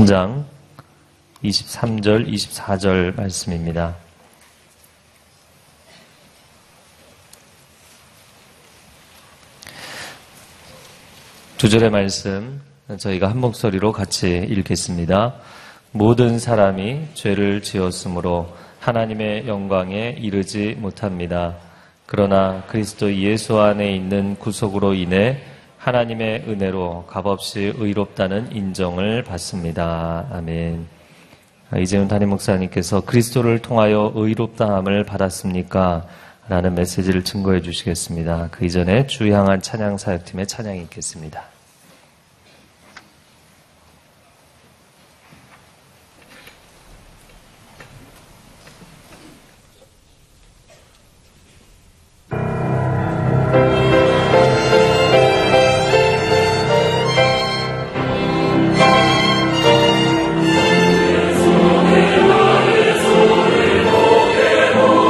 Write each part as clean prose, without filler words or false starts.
3장 23절, 24절 말씀입니다. 두 절의 말씀 저희가 한 목소리로 같이 읽겠습니다. 모든 사람이 죄를 지었으므로 하나님의 영광에 이르지 못합니다. 그러나 그리스도 예수 안에 있는 구속으로 인해 하나님의 은혜로 값없이 의롭다는 인정을 받습니다. 아멘. 이재훈 담임 목사님께서 그리스도를 통하여 의롭다함을 받았습니까? 라는 메시지를 증거해 주시겠습니다. 그 이전에 주 향한 찬양 사역팀의 찬양이 있겠습니다. 오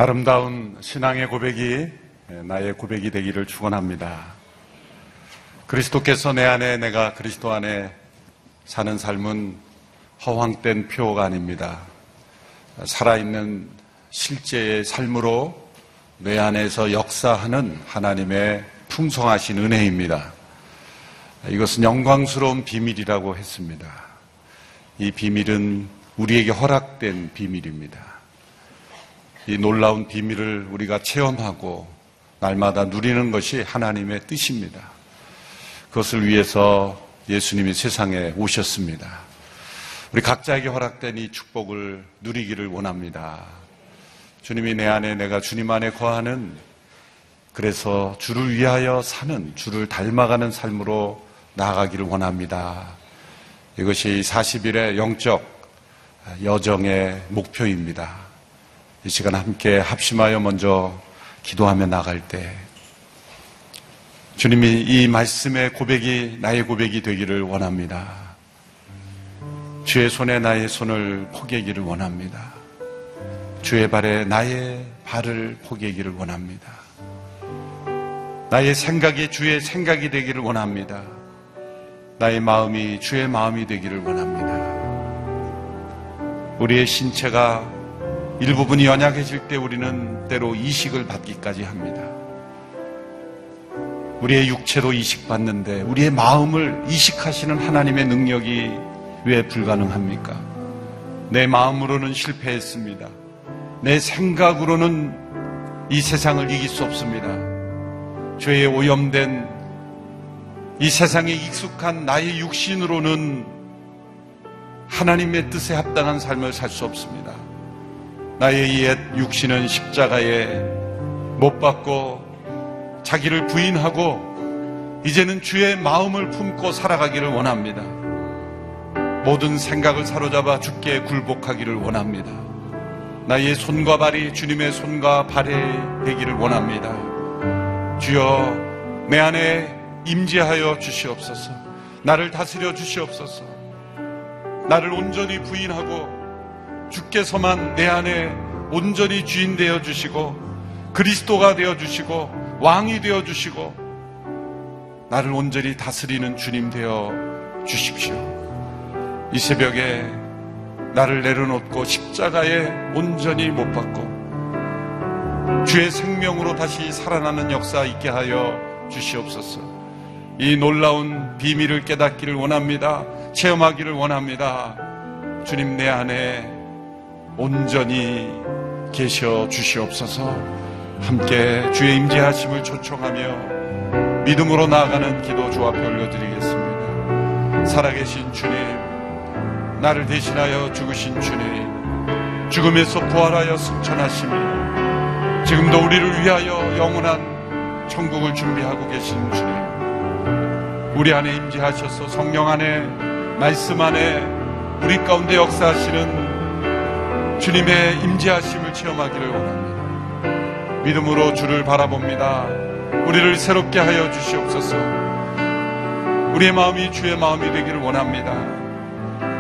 아름다운 신앙의 고백이 나의 고백이 되기를 축원합니다. 그리스도께서 내 안에, 내가 그리스도 안에 사는 삶은 허황된 표가 아닙니다. 살아있는 실제의 삶으로 내 안에서 역사하는 하나님의 풍성하신 은혜입니다. 이것은 영광스러운 비밀이라고 했습니다. 이 비밀은 우리에게 허락된 비밀입니다. 이 놀라운 비밀을 우리가 체험하고 날마다 누리는 것이 하나님의 뜻입니다. 그것을 위해서 예수님이 세상에 오셨습니다. 우리 각자에게 허락된 이 축복을 누리기를 원합니다. 주님이 내 안에, 내가 주님 안에 거하는, 그래서 주를 위하여 사는, 주를 닮아가는 삶으로 나아가기를 원합니다. 이것이 40일의 영적 여정의 목표입니다. 이 시간 함께 합심하여 먼저 기도하며 나갈 때 주님이 이 말씀의 고백이 나의 고백이 되기를 원합니다. 주의 손에 나의 손을 포개기를 원합니다. 주의 발에 나의 발을 포개기를 원합니다. 나의 생각이 주의 생각이 되기를 원합니다. 나의 마음이 주의 마음이 되기를 원합니다. 우리의 신체가 일부분이 연약해질 때 우리는 때로 이식을 받기까지 합니다. 우리의 육체도 이식받는데 우리의 마음을 이식하시는 하나님의 능력이 왜 불가능합니까? 내 마음으로는 실패했습니다. 내 생각으로는 이 세상을 이길 수 없습니다. 죄에 오염된 이 세상에 익숙한 나의 육신으로는 하나님의 뜻에 합당한 삶을 살 수 없습니다. 나의 옛 육신은 십자가에 못 박고 자기를 부인하고 이제는 주의 마음을 품고 살아가기를 원합니다. 모든 생각을 사로잡아 주께 굴복하기를 원합니다. 나의 손과 발이 주님의 손과 발이 되기를 원합니다. 주여, 내 안에 임재하여 주시옵소서. 나를 다스려 주시옵소서. 나를 온전히 부인하고 주께서만 내 안에 온전히 주인 되어 주시고 그리스도가 되어 주시고 왕이 되어 주시고 나를 온전히 다스리는 주님 되어 주십시오. 이 새벽에 나를 내려놓고 십자가에 온전히 못 박고 주의 생명으로 다시 살아나는 역사 있게 하여 주시옵소서. 이 놀라운 비밀을 깨닫기를 원합니다. 체험하기를 원합니다. 주님, 내 안에 온전히 계셔 주시옵소서. 함께 주의 임재하심을 초청하며 믿음으로 나아가는 기도 주 앞에 올려드리겠습니다. 살아계신 주님, 나를 대신하여 죽으신 주님, 죽음에서 부활하여 승천하시며 지금도 우리를 위하여 영원한 천국을 준비하고 계신 주님, 우리 안에 임재하셔서 성령 안에, 말씀 안에 우리 가운데 역사하시는 주님의 임재하심을 체험하기를 원합니다. 믿음으로 주를 바라봅니다. 우리를 새롭게 하여 주시옵소서. 우리의 마음이 주의 마음이 되기를 원합니다.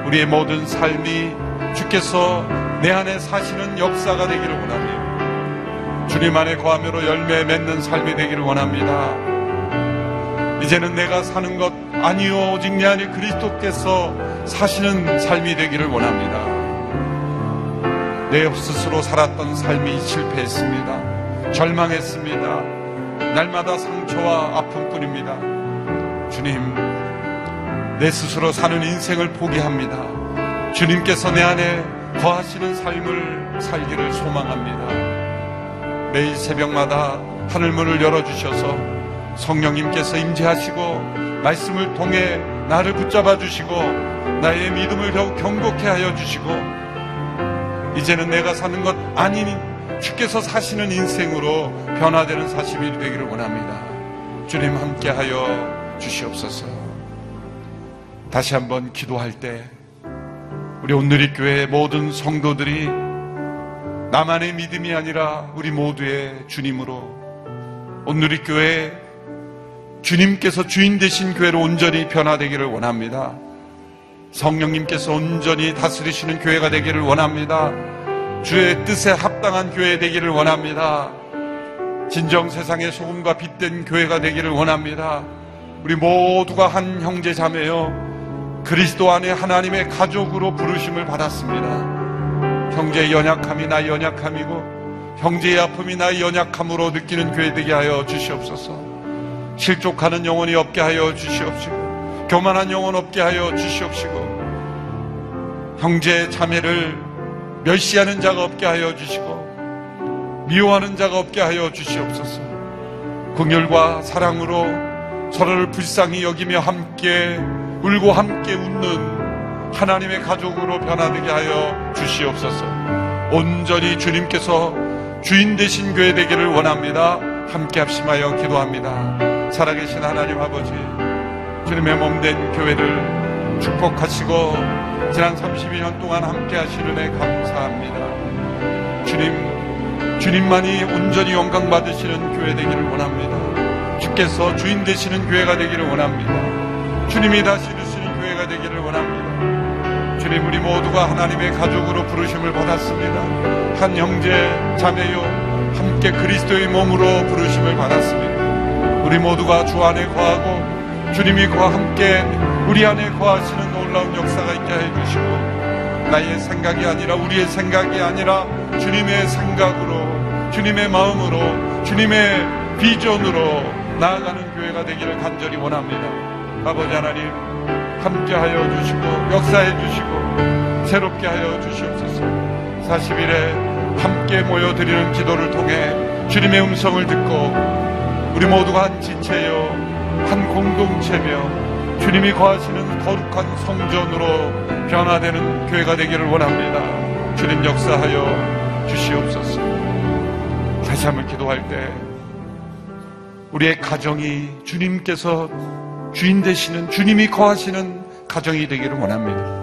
우리의 모든 삶이 주께서 내 안에 사시는 역사가 되기를 원합니다. 주님 안에 거하며로 열매 맺는 삶이 되기를 원합니다. 이제는 내가 사는 것 아니요 오직 내 안에 그리스도께서 사시는 삶이 되기를 원합니다. 내 스스로 살았던 삶이 실패했습니다. 절망했습니다. 날마다 상처와 아픔뿐입니다. 주님, 내 스스로 사는 인생을 포기합니다. 주님께서 내 안에 거하시는 삶을 살기를 소망합니다. 매일 새벽마다 하늘문을 열어주셔서 성령님께서 임재하시고 말씀을 통해 나를 붙잡아 주시고 나의 믿음을 더욱 경고케 하여 주시고 이제는 내가 사는 것 아닌 주께서 사시는 인생으로 변화되는 40일이 되기를 원합니다. 주님 함께하여 주시옵소서. 다시 한번 기도할 때 우리 온누리교회의 모든 성도들이 나만의 믿음이 아니라 우리 모두의 주님으로 온누리교회 주님께서 주인 되신 교회로 온전히 변화되기를 원합니다. 성령님께서 온전히 다스리시는 교회가 되기를 원합니다. 주의 뜻에 합 합당한 교회 되기를 원합니다. 진정 세상의 소금과 빛된 교회가 되기를 원합니다. 우리 모두가 한 형제 자매여 그리스도 안에 하나님의 가족으로 부르심을 받았습니다. 형제의 연약함이 나의 연약함이고 형제의 아픔이 나의 연약함으로 느끼는 교회 되게 하여 주시옵소서. 실족하는 영혼이 없게 하여 주시옵시고 교만한 영혼 없게 하여 주시옵시고 형제 자매를 멸시하는 자가 없게 하여 주시고 미워하는 자가 없게 하여 주시옵소서. 긍휼과 사랑으로 서로를 불쌍히 여기며 함께 울고 함께 웃는 하나님의 가족으로 변화되게 하여 주시옵소서. 온전히 주님께서 주인 되신 교회 되기를 원합니다. 함께 합심하여 기도합니다. 살아계신 하나님 아버지, 주님의 몸된 교회를 축복하시고 지난 32년 동안 함께 하신 은혜 감사합니다. 주님만이 온전히 영광 받으시는 교회 되기를 원합니다. 주께서 주인 되시는 교회가 되기를 원합니다. 주님이 다스리시는 교회가 되기를 원합니다. 주님, 우리 모두가 하나님의 가족으로 부르심을 받았습니다. 한 형제 자매요 함께 그리스도의 몸으로 부르심을 받았습니다. 우리 모두가 주 안에 거하고 주님이 그와 함께 우리 안에 거하시는 놀라운 역사가 있게 해주시고 나의 생각이 아니라 우리의 생각이 아니라 주님의 생각으로 주님의 마음으로 주님의 비전으로 나아가는 교회가 되기를 간절히 원합니다. 아버지 하나님 함께하여 주시고 역사해 주시고 새롭게 하여 주시옵소서. 40일에 함께 모여드리는 기도를 통해 주님의 음성을 듣고 우리 모두가 한 지체요 한 공동체며 주님이 거하시는 거룩한 성전으로 변화되는 교회가 되기를 원합니다. 주님 역사하여 주시옵소서. 다시 한번 기도할 때 우리의 가정이 주님께서 주인 되시는 주님이 거하시는 가정이 되기를 원합니다.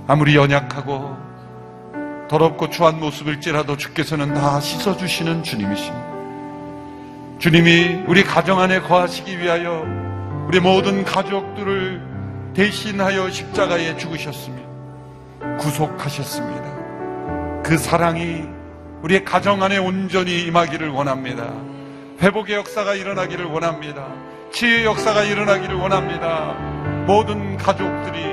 아무리 연약하고 더럽고 추한 모습일지라도 주께서는 다 씻어주시는 주님이십니다. 주님이 우리 가정 안에 거하시기 위하여 우리 모든 가족들을 대신하여 십자가에 죽으셨습니다. 구속하셨습니다. 그 사랑이 우리의 가정 안에 온전히 임하기를 원합니다. 회복의 역사가 일어나기를 원합니다. 치유의 역사가 일어나기를 원합니다. 모든 가족들이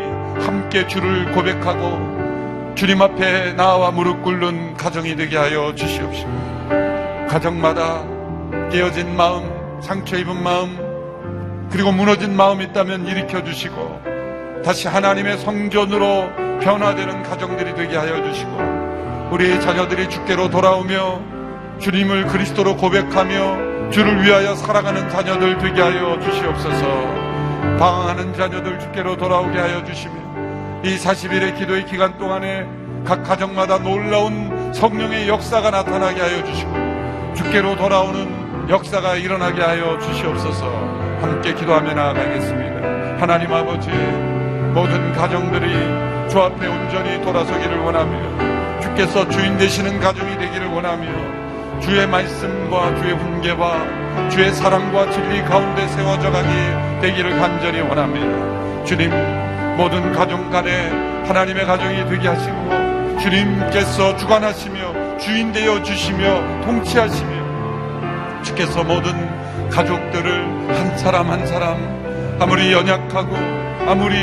함께 주를 고백하고 주님 앞에 나와 무릎 꿇는 가정이 되게 하여 주시옵시고 가정마다 깨어진 마음, 상처 입은 마음 그리고 무너진 마음이 있다면 일으켜 주시고 다시 하나님의 성전으로 변화되는 가정들이 되게 하여 주시고 우리 자녀들이 주께로 돌아오며 주님을 그리스도로 고백하며 주를 위하여 살아가는 자녀들 되게 하여 주시옵소서. 방황하는 자녀들 주께로 돌아오게 하여 주시며 이 40일의 기도의 기간 동안에 각 가정마다 놀라운 성령의 역사가 나타나게 하여 주시고 주께로 돌아오는 역사가 일어나게 하여 주시옵소서. 함께 기도하며 나아가겠습니다. 하나님 아버지, 모든 가정들이 주 앞에 온전히 돌아서기를 원하며 주께서 주인 되시는 가정이 되기를 원하며 주의 말씀과 주의 훈계와 주의 사랑과 진리 가운데 세워져 가기 되기를 간절히 원합니다. 주님, 모든 가정 간에 하나님의 가정이 되게 하시고 주님께서 주관하시며 주인 되어 주시며 통치하시며 주께서 모든 가족들을 한 사람 한 사람 아무리 연약하고 아무리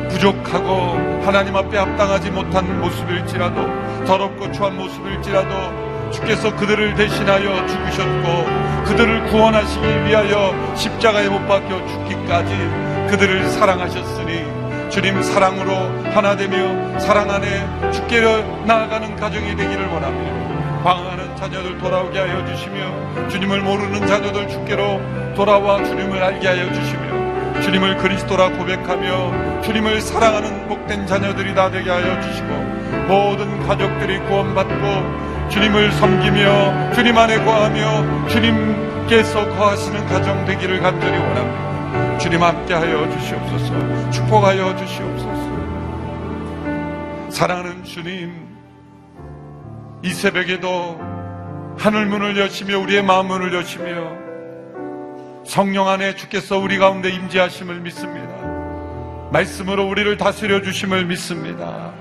부족하고 하나님 앞에 합당하지 못한 모습일지라도 더럽고 추한 모습일지라도 주께서 그들을 대신하여 죽으셨고 그들을 구원하시기 위하여 십자가에 못 박혀 죽기까지 그들을 사랑하셨으니 주님 사랑으로 하나 되며 사랑 안에 주께로 나아가는 가정이 되기를 원합니다. 방황하는 자녀들 돌아오게 하여 주시며 주님을 모르는 자녀들 주께로 돌아와 주님을 알게 하여 주시며 주님을 그리스도라 고백하며 주님을 사랑하는 복된 자녀들이 다 되게 하여 주시고 모든 가족들이 구원받고 주님을 섬기며 주님 안에 거하며 주님께서 거하시는 가정 되기를 간절히 원합니다. 주님 함께 하여 주시옵소서. 축복하여 주시옵소서. 사랑하는 주님, 이 새벽에도 하늘문을 여시며 우리의 마음문을 여시며 성령 안에 주께서 우리 가운데 임재하심을 믿습니다. 말씀으로 우리를 다스려 주심을 믿습니다.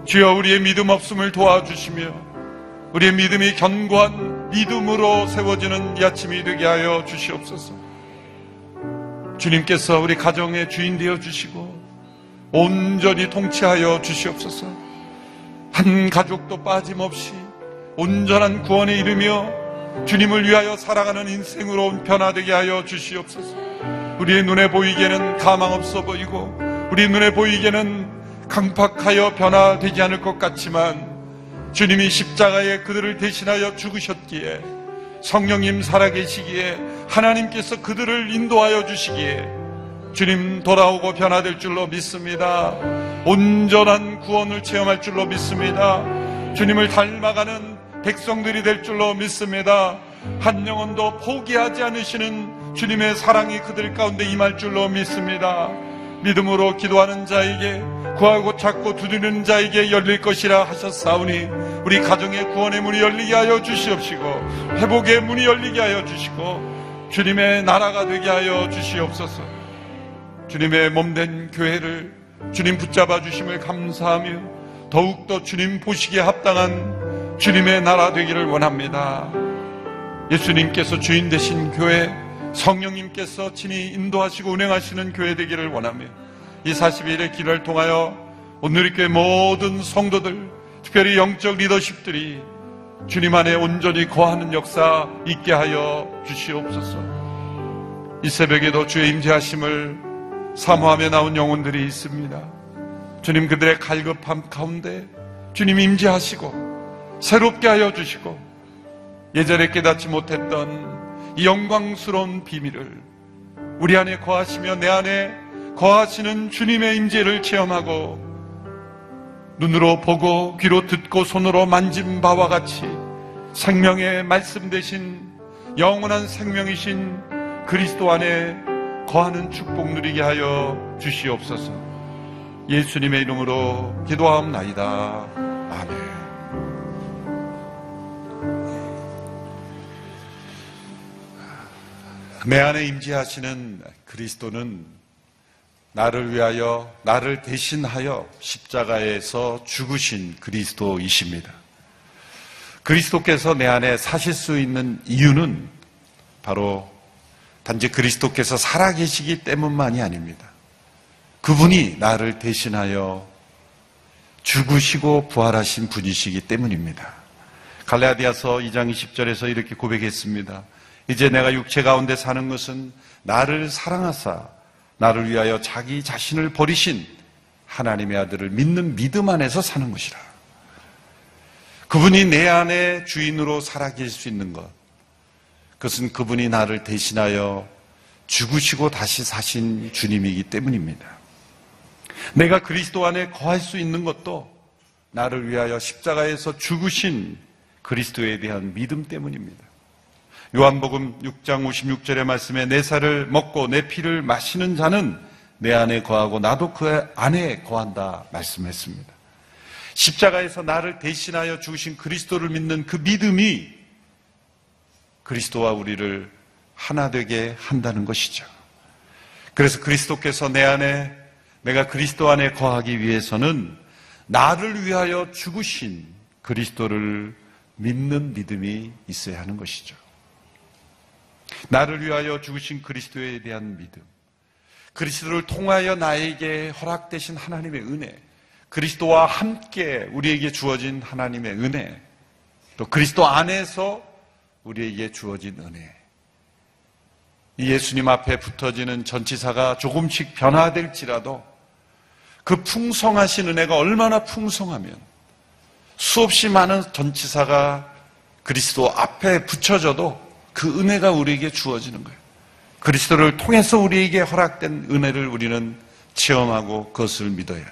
주여 우리의 믿음 없음을 도와주시며 우리의 믿음이 견고한 믿음으로 세워지는 이 아침이 되게 하여 주시옵소서. 주님께서 우리 가정의 주인 되어 주시고 온전히 통치하여 주시옵소서. 한 가족도 빠짐없이 온전한 구원에 이르며 주님을 위하여 살아가는 인생으로 변화되게 하여 주시옵소서. 우리의 눈에 보이기에는 가망 없어 보이고 우리 눈에 보이기에는 강팍하여 변화되지 않을 것 같지만 주님이 십자가에 그들을 대신하여 죽으셨기에 성령님 살아계시기에 하나님께서 그들을 인도하여 주시기에 주님 돌아오고 변화될 줄로 믿습니다. 온전한 구원을 체험할 줄로 믿습니다. 주님을 닮아가는 백성들이 될 줄로 믿습니다. 한 영혼도 포기하지 않으시는 주님의 사랑이 그들 가운데 임할 줄로 믿습니다. 믿음으로 기도하는 자에게 구하고 찾고 두드리는 자에게 열릴 것이라 하셨사오니 우리 가정의 구원의 문이 열리게 하여 주시옵시고 회복의 문이 열리게 하여 주시고 주님의 나라가 되게 하여 주시옵소서. 주님의 몸된 교회를 주님 붙잡아 주심을 감사하며 더욱더 주님 보시기에 합당한 주님의 나라 되기를 원합니다. 예수님께서 주인 되신 교회, 성령님께서 친히 인도하시고 운행하시는 교회 되기를 원하며 이 40일의 기도를 통하여 오늘 교회 모든 성도들, 특별히 영적 리더십들이 주님 안에 온전히 거하는 역사 있게 하여 주시옵소서. 이 새벽에도 주의 임재하심을 사모하며 나온 영혼들이 있습니다. 주님 그들의 갈급함 가운데 주님 임재하시고 새롭게 하여 주시고 예전에 깨닫지 못했던 이 영광스러운 비밀을 우리 안에 거하시며 내 안에 거하시는 주님의 임재를 체험하고 눈으로 보고 귀로 듣고 손으로 만진 바와 같이 생명의 말씀 되신 영원한 생명이신 그리스도 안에 거하는 축복 누리게 하여 주시옵소서. 예수님의 이름으로 기도하옵나이다. 아멘. 내 안에 임재하시는 그리스도는 나를 위하여 나를 대신하여 십자가에서 죽으신 그리스도이십니다. 그리스도께서 내 안에 사실 수 있는 이유는 바로 단지 그리스도께서 살아계시기 때문만이 아닙니다. 그분이 나를 대신하여 죽으시고 부활하신 분이시기 때문입니다. 갈라디아서 2장 20절에서 이렇게 고백했습니다. 이제 내가 육체 가운데 사는 것은 나를 사랑하사 나를 위하여 자기 자신을 버리신 하나님의 아들을 믿는 믿음 안에서 사는 것이라. 그분이 내 안에 주인으로 살아계실 수 있는 것, 그것은 그분이 나를 대신하여 죽으시고 다시 사신 주님이기 때문입니다. 내가 그리스도 안에 거할 수 있는 것도 나를 위하여 십자가에서 죽으신 그리스도에 대한 믿음 때문입니다. 요한복음 6장 56절의 말씀에 내 살을 먹고 내 피를 마시는 자는 내 안에 거하고 나도 그 안에 거한다 말씀했습니다. 십자가에서 나를 대신하여 죽으신 그리스도를 믿는 그 믿음이 그리스도와 우리를 하나 되게 한다는 것이죠. 그래서 그리스도께서 내 안에, 내가 그리스도 안에 거하기 위해서는 나를 위하여 죽으신 그리스도를 믿는 믿음이 있어야 하는 것이죠. 나를 위하여 죽으신 그리스도에 대한 믿음, 그리스도를 통하여 나에게 허락되신 하나님의 은혜, 그리스도와 함께 우리에게 주어진 하나님의 은혜, 또 그리스도 안에서 우리에게 주어진 은혜, 이 예수님 앞에 붙어지는 전치사가 조금씩 변화될지라도 그 풍성하신 은혜가 얼마나 풍성하면 수없이 많은 전치사가 그리스도 앞에 붙여져도 그 은혜가 우리에게 주어지는 거예요. 그리스도를 통해서 우리에게 허락된 은혜를 우리는 체험하고 그것을 믿어야 해요.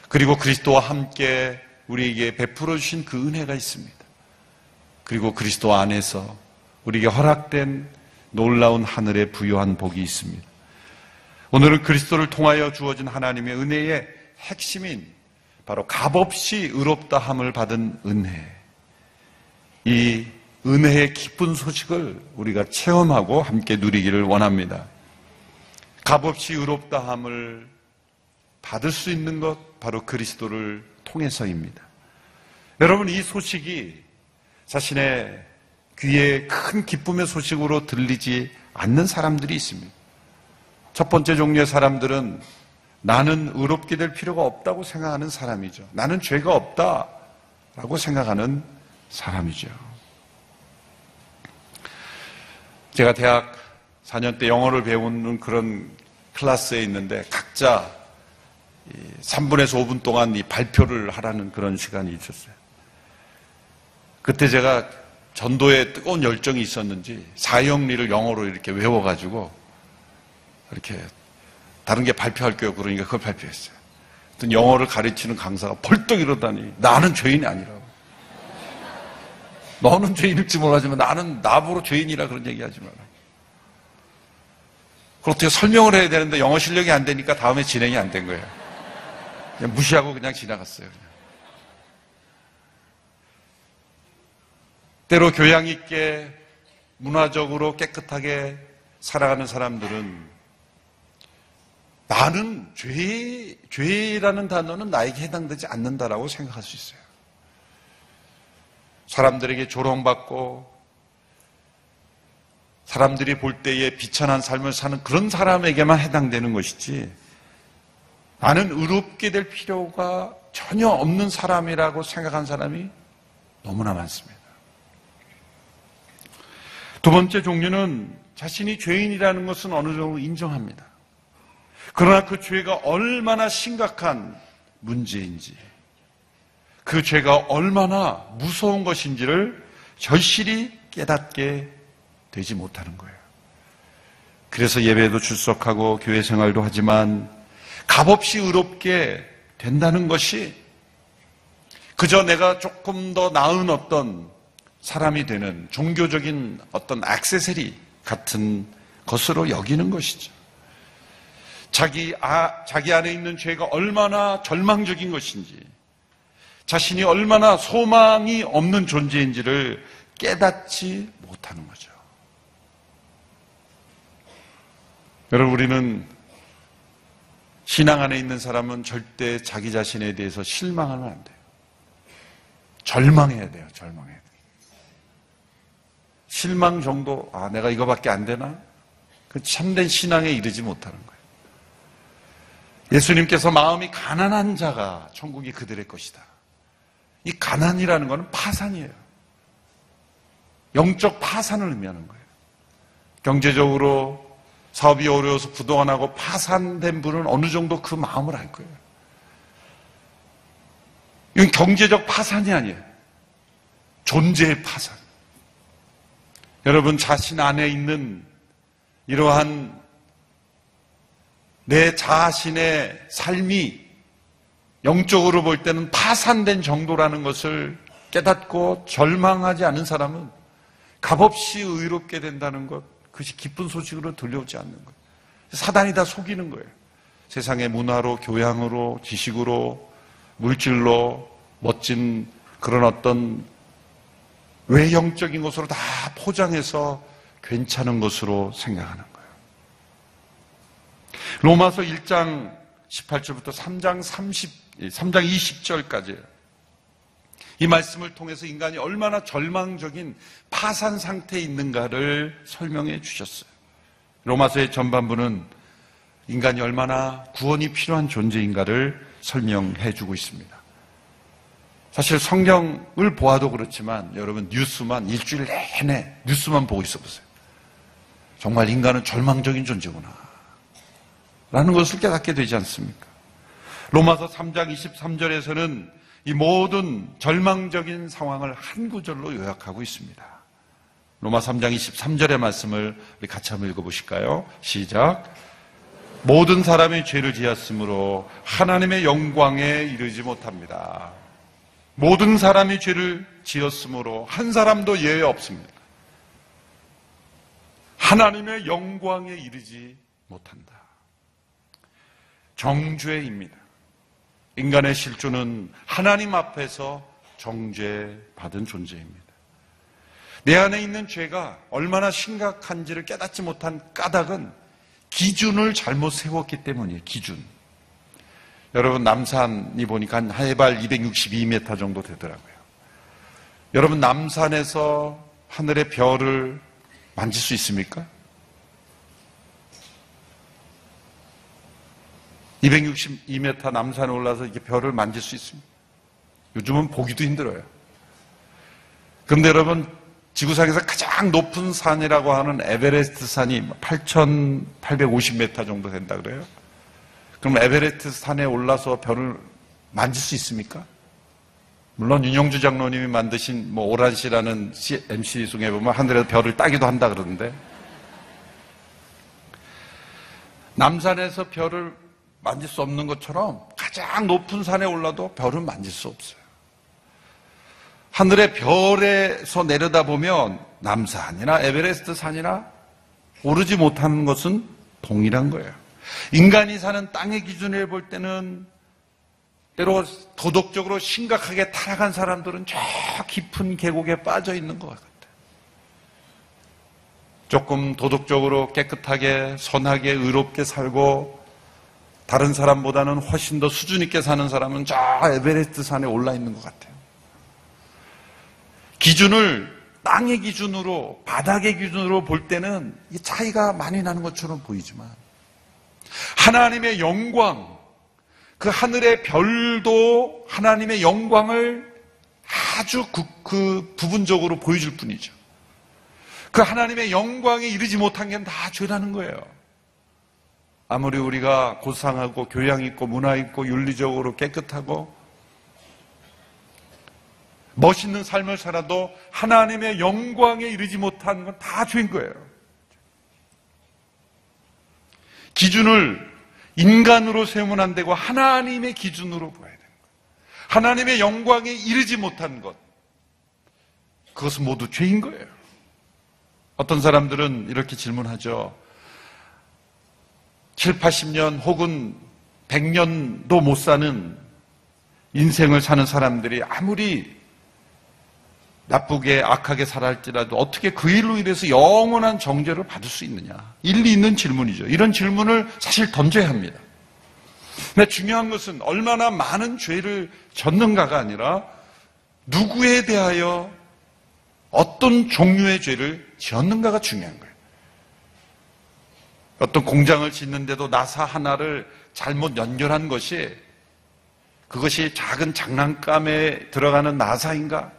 그리고 그리스도와 함께 우리에게 베풀어 주신 그 은혜가 있습니다. 그리고 그리스도 안에서 우리에게 허락된 놀라운 하늘의 부요한 복이 있습니다. 오늘은 그리스도를 통하여 주어진 하나님의 은혜의 핵심인 바로 값없이 의롭다함을 받은 은혜, 이 은혜의 기쁜 소식을 우리가 체험하고 함께 누리기를 원합니다. 값없이 의롭다함을 받을 수 있는 것, 바로 그리스도를 통해서입니다. 여러분, 이 소식이 자신의 귀에 큰 기쁨의 소식으로 들리지 않는 사람들이 있습니다. 첫 번째 종류의 사람들은 나는 의롭게 될 필요가 없다고 생각하는 사람이죠. 나는 죄가 없다라고 생각하는 사람이죠. 제가 대학 4년 때 영어를 배우는 그런 클래스에 있는데 각자 3분에서 5분 동안 이 발표를 하라는 그런 시간이 있었어요. 그때 제가 전도에 뜨거운 열정이 있었는지 사형리를 영어로 이렇게 외워가지고 이렇게 다른 게 발표할 거예요. 그러니까 그걸 발표했어요. 어떤 영어를 가르치는 강사가 벌떡 일어나니 나는 죄인이 아니라고. 너는 죄인일지 몰라지만 나는 나보고 죄인이라 그런 얘기하지 마라. 그걸 어떻게 설명을 해야 되는데 영어 실력이 안 되니까 다음에 진행이 안 된 거예요. 그냥 무시하고 그냥 지나갔어요. 그냥. 때로 교양 있게 문화적으로 깨끗하게 살아가는 사람들은 나는 죄라는 단어는 나에게 해당되지 않는다라고 생각할 수 있어요. 사람들에게 조롱받고 사람들이 볼 때에 비천한 삶을 사는 그런 사람에게만 해당되는 것이지 나는 의롭게 될 필요가 전혀 없는 사람이라고 생각한 사람이 너무나 많습니다. 두 번째 종류는 자신이 죄인이라는 것은 어느 정도 인정합니다. 그러나 그 죄가 얼마나 심각한 문제인지, 그 죄가 얼마나 무서운 것인지를 절실히 깨닫게 되지 못하는 거예요. 그래서 예배에도 출석하고 교회 생활도 하지만 값없이 의롭게 된다는 것이 그저 내가 조금 더 나은 어떤 사람이 되는 종교적인 어떤 액세서리 같은 것으로 여기는 것이죠. 자기 안에 있는 죄가 얼마나 절망적인 것인지, 자신이 얼마나 소망이 없는 존재인지를 깨닫지 못하는 거죠. 여러분, 우리는 신앙 안에 있는 사람은 절대 자기 자신에 대해서 실망하면 안 돼요. 절망해야 돼요. 절망해야 돼요. 실망 정도, 내가 이거밖에 안 되나? 그 참된 신앙에 이르지 못하는 거예요. 예수님께서 마음이 가난한 자가 천국이 그들의 것이다. 이 가난이라는 것은 파산이에요. 영적 파산을 의미하는 거예요. 경제적으로 사업이 어려워서 부도가 파산된 분은 어느 정도 그 마음을 알 거예요. 이건 경제적 파산이 아니에요. 존재의 파산. 여러분, 자신 안에 있는 이러한 내 자신의 삶이 영적으로 볼 때는 파산된 정도라는 것을 깨닫고 절망하지 않은 사람은 값없이 의롭게 된다는 것, 그것이 기쁜 소식으로 들려오지 않는 거예요. 사단이 다 속이는 거예요. 세상의 문화로, 교양으로, 지식으로, 물질로, 멋진 그런 어떤 외형적인 것으로 다 포장해서 괜찮은 것으로 생각하는 거예요. 로마서 1장 18절부터 3장 20절까지 이 말씀을 통해서 인간이 얼마나 절망적인 파산 상태에 있는가를 설명해 주셨어요. 로마서의 전반부는 인간이 얼마나 구원이 필요한 존재인가를 설명해 주고 있습니다. 사실 성경을 보아도 그렇지만 여러분 뉴스만 일주일 내내 뉴스만 보고 있어 보세요. 정말 인간은 절망적인 존재구나 라는 것을 깨닫게 되지 않습니까? 로마서 3장 23절에서는 이 모든 절망적인 상황을 한 구절로 요약하고 있습니다. 로마 3장 23절의 말씀을 우리 같이 한번 읽어보실까요? 시작. 모든 사람이 죄를 지었으므로 하나님의 영광에 이르지 못합니다. 모든 사람이 죄를 지었으므로 한 사람도 예외 없습니다. 하나님의 영광에 이르지 못한다. 정죄입니다. 인간의 실존은 하나님 앞에서 정죄받은 존재입니다. 내 안에 있는 죄가 얼마나 심각한지를 깨닫지 못한 까닭은 기준을 잘못 세웠기 때문이에요. 기준. 여러분, 남산이 보니까 한 해발 262m 정도 되더라고요. 여러분, 남산에서 하늘의 별을 만질 수 있습니까? 262m 남산에 올라서 이렇게 별을 만질 수 있습니다. 요즘은 보기도 힘들어요. 그런데 여러분, 지구상에서 가장 높은 산이라고 하는 에베레스트 산이 8,850m 정도 된다 그래요. 그럼 에베레스트 산에 올라서 별을 만질 수 있습니까? 물론 윤영주 장로님이 만드신 오란시라는 MC 중에 보면 하늘에서 별을 따기도 한다 그러는데, 남산에서 별을 만질 수 없는 것처럼 가장 높은 산에 올라도 별은 만질 수 없어요. 하늘의 별에서 내려다보면 남산이나 에베레스트 산이나 오르지 못하는 것은 동일한 거예요. 인간이 사는 땅의 기준에 볼 때는 때로 도덕적으로 심각하게 타락한 사람들은 저 깊은 계곡에 빠져 있는 것 같아요. 조금 도덕적으로 깨끗하게 선하게 의롭게 살고 다른 사람보다는 훨씬 더 수준 있게 사는 사람은 저 에베레스트 산에 올라 있는 것 같아요. 기준을 땅의 기준으로, 바닥의 기준으로 볼 때는 이 차이가 많이 나는 것처럼 보이지만, 하나님의 영광, 그 하늘의 별도 하나님의 영광을 아주 그 부분적으로 보여줄 뿐이죠. 그 하나님의 영광에 이르지 못한 게 다 죄라는 거예요. 아무리 우리가 고상하고 교양 있고 문화 있고 윤리적으로 깨끗하고 멋있는 삶을 살아도 하나님의 영광에 이르지 못한 건 다 죄인 거예요. 기준을 인간으로 세우면 안 되고 하나님의 기준으로 보아야 되는 거예요. 하나님의 영광에 이르지 못한 것, 그것은 모두 죄인 거예요. 어떤 사람들은 이렇게 질문하죠. 7, 80년 혹은 100년도 못 사는 인생을 사는 사람들이 아무리 나쁘게 악하게 살았지라도 어떻게 그 일로 인해서 영원한 정죄를 받을 수 있느냐. 일리 있는 질문이죠. 이런 질문을 사실 던져야 합니다. 근데 중요한 것은 얼마나 많은 죄를 졌는가가 아니라 누구에 대하여 어떤 종류의 죄를 지었는가가 중요한 거예요. 어떤 공장을 짓는데도 나사 하나를 잘못 연결한 것이 그것이 작은 장난감에 들어가는 나사인가?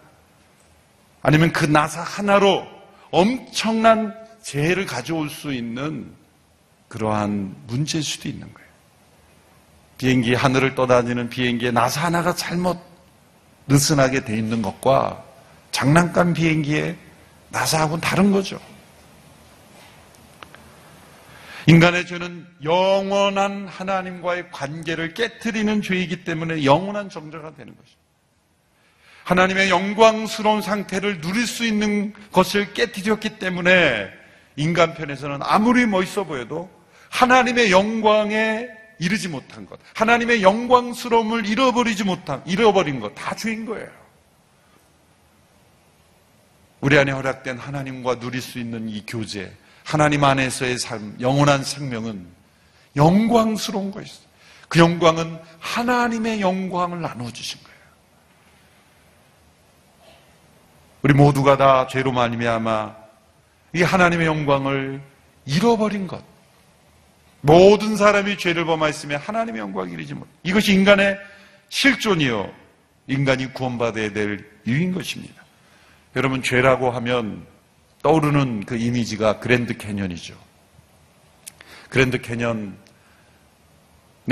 아니면 그 나사 하나로 엄청난 재해를 가져올 수 있는 그러한 문제일 수도 있는 거예요. 비행기 하늘을 떠다니는 비행기에 나사 하나가 잘못 느슨하게 돼 있는 것과 장난감 비행기에 나사하고는 다른 거죠. 인간의 죄는 영원한 하나님과의 관계를 깨트리는 죄이기 때문에 영원한 정죄가 되는 것입니다. 하나님의 영광스러운 상태를 누릴 수 있는 것을 깨트렸기 때문에 인간 편에서는 아무리 멋있어 보여도 하나님의 영광에 이르지 못한 것, 하나님의 영광스러움을 잃어버린 것, 다 죄인 거예요. 우리 안에 허락된 하나님과 누릴 수 있는 이 교제, 하나님 안에서의 삶, 영원한 생명은 영광스러운 것이죠. 그 영광은 하나님의 영광을 나눠주신 거예요. 우리 모두가 다 죄로 말미암아 이 하나님의 영광을 잃어버린 것. 모든 사람이 죄를 범하였으며 하나님의 영광을 이루지 못. 이것이 인간의 실존이요, 인간이 구원받아야 될 이유인 것입니다. 여러분, 죄라고 하면 떠오르는 그 이미지가 그랜드 캐년이죠. 그랜드 캐년의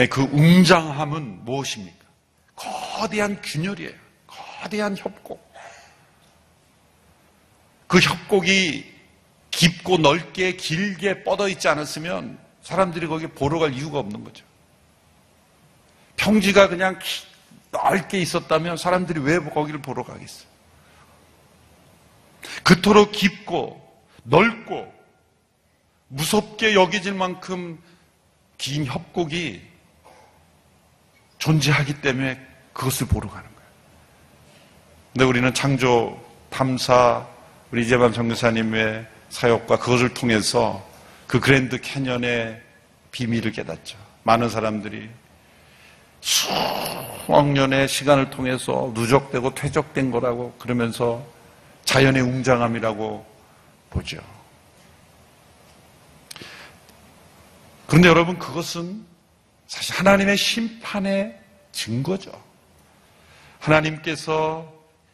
그 웅장함은 무엇입니까? 거대한 균열이에요. 거대한 협곡. 그 협곡이 깊고 넓게 길게 뻗어 있지 않았으면 사람들이 거기 보러 갈 이유가 없는 거죠. 평지가 그냥 넓게 있었다면 사람들이 왜 거기를 보러 가겠어요? 그토록 깊고 넓고 무섭게 여겨질 만큼 긴 협곡이 존재하기 때문에 그것을 보러 가는 거예요. 근데 우리는 창조 탐사 우리 이재만 선교사님의 사역과 그것을 통해서 그 그랜드 캐년의 비밀을 깨닫죠. 많은 사람들이 수억 년의 시간을 통해서 누적되고 퇴적된 거라고 그러면서 자연의 웅장함이라고 보죠. 그런데 여러분, 그것은 사실 하나님의 심판의 증거죠. 하나님께서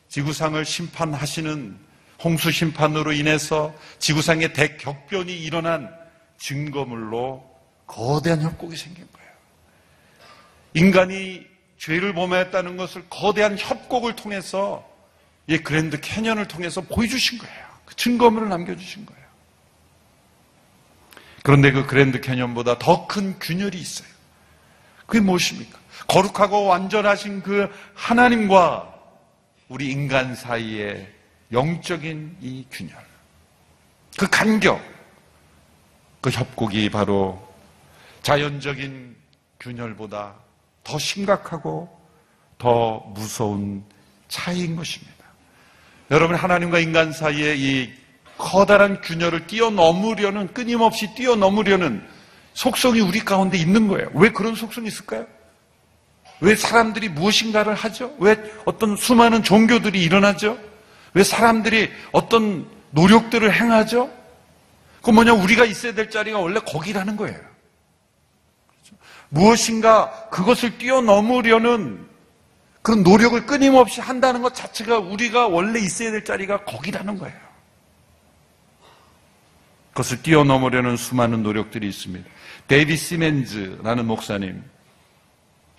지구상을 심판하시는 홍수 심판으로 인해서 지구상의 대격변이 일어난 증거물로 거대한 협곡이 생긴 거예요. 인간이 죄를 범했다는 것을 거대한 협곡을 통해서, 이 그랜드 캐년을 통해서 보여주신 거예요. 그 증거물을 남겨주신 거예요. 그런데 그 그랜드 캐년보다 더 큰 균열이 있어요. 그게 무엇입니까? 거룩하고 완전하신 그 하나님과 우리 인간 사이의 영적인 이 균열, 그 간격, 그 협곡이 바로 자연적인 균열보다 더 심각하고 더 무서운 차이인 것입니다. 여러분, 하나님과 인간 사이의 이 커다란 균열을 뛰어넘으려는, 끊임없이 뛰어넘으려는 속성이 우리 가운데 있는 거예요. 왜 그런 속성이 있을까요? 왜 사람들이 무엇인가를 하죠? 왜 어떤 수많은 종교들이 일어나죠? 왜 사람들이 어떤 노력들을 행하죠? 그건 뭐냐? 우리가 있어야 될 자리가 원래 거기라는 거예요. 무엇인가 그것을 뛰어넘으려는 그런 노력을 끊임없이 한다는 것 자체가 우리가 원래 있어야 될 자리가 거기라는 거예요. 그것을 뛰어넘으려는 수많은 노력들이 있습니다. 데이비 시멘즈라는 목사님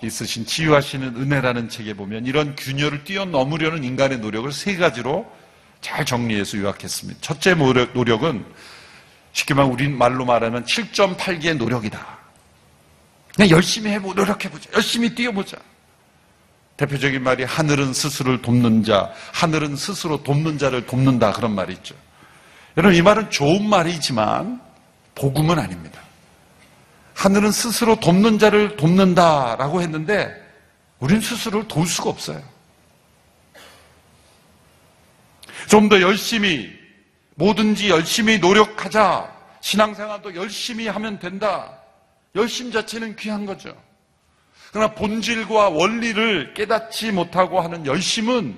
쓰신 치유하시는 은혜라는 책에 보면 이런 균열을 뛰어넘으려는 인간의 노력을 세 가지로 잘 정리해서 요약했습니다. 첫째 노력은 쉽게 말하면 우리 말로 말하면 7.8기의 노력이다. 그냥 열심히 노력해보자. 열심히 뛰어보자. 대표적인 말이 하늘은 스스로를 돕는 자, 하늘은 스스로 돕는 자를 돕는다, 그런 말이 있죠. 여러분, 이 말은 좋은 말이지만 복음은 아닙니다. 하늘은 스스로 돕는 자를 돕는다라고 했는데 우리는 스스로를 도울 수가 없어요. 좀 더 열심히, 뭐든지 열심히 노력하자. 신앙생활도 열심히 하면 된다. 열심 자체는 귀한 거죠. 그러나 본질과 원리를 깨닫지 못하고 하는 열심은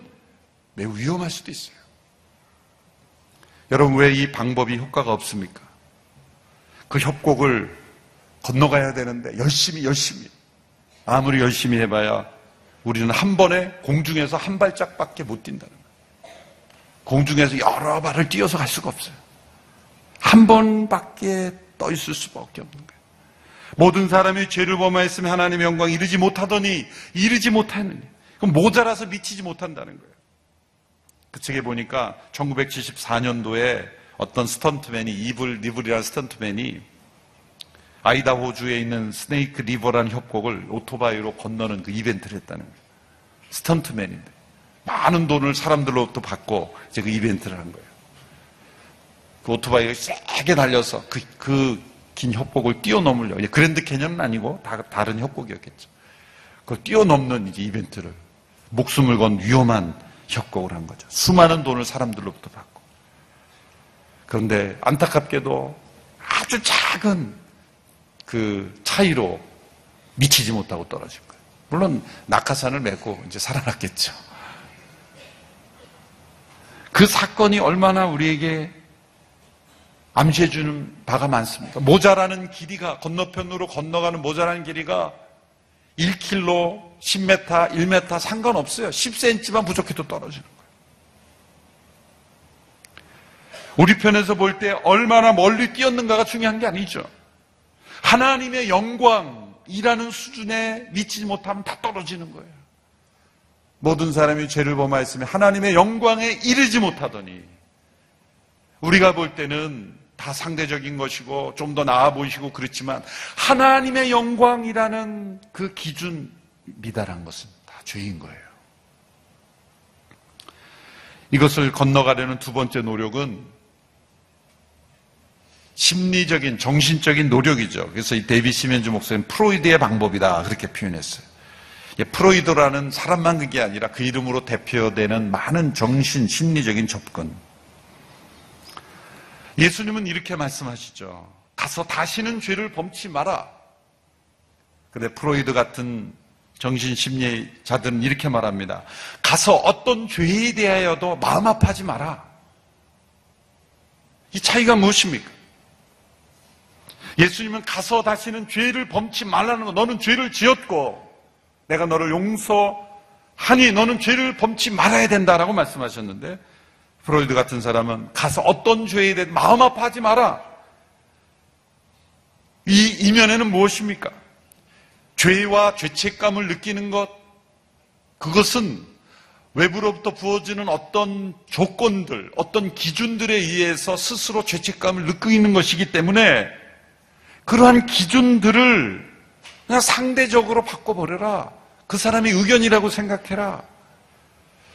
매우 위험할 수도 있어요. 여러분, 왜 이 방법이 효과가 없습니까? 그 협곡을 건너가야 되는데 열심히 아무리 열심히 해봐야 우리는 한 번에 공중에서 한 발짝밖에 못 뛴다는 거예요. 공중에서 여러 발을 뛰어서 갈 수가 없어요. 한 번밖에 떠 있을 수밖에 없는 거예요. 모든 사람이 죄를 범하였으면 하나님의 영광에 이르지 못하더니 이르지 못하느니, 그럼 모자라서 미치지 못한다는 거예요. 그 책에 보니까 1974년도에 어떤 스턴트맨이, 이블 리블이라는 스턴트맨이 아이다호주에 있는 스네이크 리버라는 협곡을 오토바이로 건너는 그 이벤트를 했다는 거예요. 스턴트맨인데 많은 돈을 사람들로부터 받고 이제 그 이벤트를 한 거예요. 그 오토바이가 세게 달려서 그 긴 협곡을 뛰어넘으려고, 그랜드 캐년은 아니고 다른 협곡이었겠죠. 그걸 뛰어넘는 이제 이벤트를, 목숨을 건 위험한 협곡을 한 거죠. 수많은 돈을 사람들로부터 받고. 그런데 안타깝게도 아주 작은 그 차이로 미치지 못하고 떨어진 거예요. 물론 낙하산을 메고 이제 살아났겠죠. 그 사건이 얼마나 우리에게 암시해주는 바가 많습니다. 모자라는 길이가, 건너편으로 건너가는 모자라는 길이가 1km, 10m, 1m 상관없어요. 10cm만 부족해도 떨어지는 거예요. 우리 편에서 볼 때 얼마나 멀리 뛰었는가가 중요한 게 아니죠. 하나님의 영광이라는 수준에 미치지 못하면 다 떨어지는 거예요. 모든 사람이 죄를 범하였으면 하나님의 영광에 이르지 못하더니, 우리가 볼 때는 다 상대적인 것이고 좀 더 나아 보이시고 그렇지만 하나님의 영광이라는 그 기준 미달한 것은 다 죄인 거예요. 이것을 건너가려는 두 번째 노력은 심리적인, 정신적인 노력이죠. 그래서 이 데이비 시멘즈 목사님 프로이드의 방법이다, 그렇게 표현했어요. 프로이드라는 사람만 그게 아니라 그 이름으로 대표되는 많은 정신, 심리적인 접근. 예수님은 이렇게 말씀하시죠. 가서 다시는 죄를 범치 마라. 근데 프로이드 같은 정신심리자들은 이렇게 말합니다. 가서 어떤 죄에 대하여도 마음 아파하지 마라. 이 차이가 무엇입니까? 예수님은 가서 다시는 죄를 범치 말라는 거. 너는 죄를 지었고 내가 너를 용서하니 너는 죄를 범치 말아야 된다라고 말씀하셨는데, 프로이드 같은 사람은 가서 어떤 죄에 대해 마음 아파하지 마라. 이 이면에는 무엇입니까? 죄와 죄책감을 느끼는 것, 그것은 외부로부터 부어지는 어떤 조건들, 어떤 기준들에 의해서 스스로 죄책감을 느끼는 것이기 때문에 그러한 기준들을 그냥 상대적으로 바꿔버려라. 그 사람의 의견이라고 생각해라.